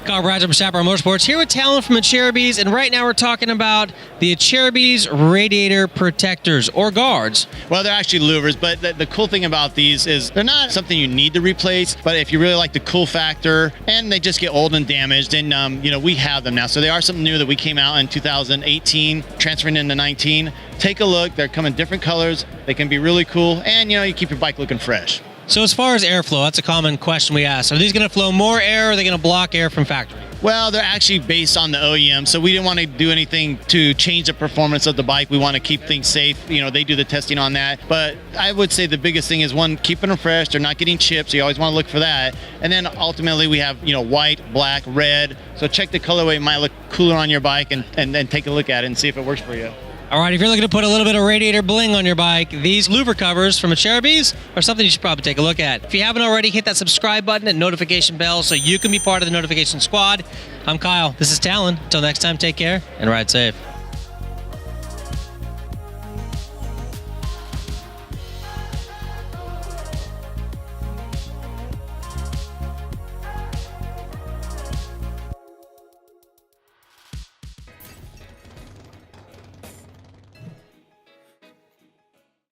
Kyle Bradger from Chaparral Motorsports here with Talon from Acerbis, and right now we're talking about the Acerbis Radiator Protectors, or guards. Well, they're actually louvers, but the cool thing about these is they're not something you need to replace, but if you really like the cool factor and they just get old and damaged, and you know, we have them now. So they are something new that we came out in 2018, transferring into 19. Take a look. They're come in different colors. They can be really cool, and you know, you keep your bike looking fresh. So as far as airflow, that's a common question we ask. Are these going to flow more air, or are they going to block air from factory? Well, they're actually based on the OEM, so we didn't want to do anything to change the performance of the bike. We want to keep things safe. You know, they do the testing on that. But I would say the biggest thing is, one, keeping them fresh. They're not getting chipped, so you always want to look for that. And then ultimately we have, you know, white, black, red. So check the colorway. It might look cooler on your bike, and then take a look at it and see if it works for you. All right, if you're looking to put a little bit of radiator bling on your bike, these louver covers from Acerbis are something you should probably take a look at. If you haven't already, hit that subscribe button and notification bell so you can be part of the notification squad. I'm Kyle. This is Talon. Until next time, take care and ride safe.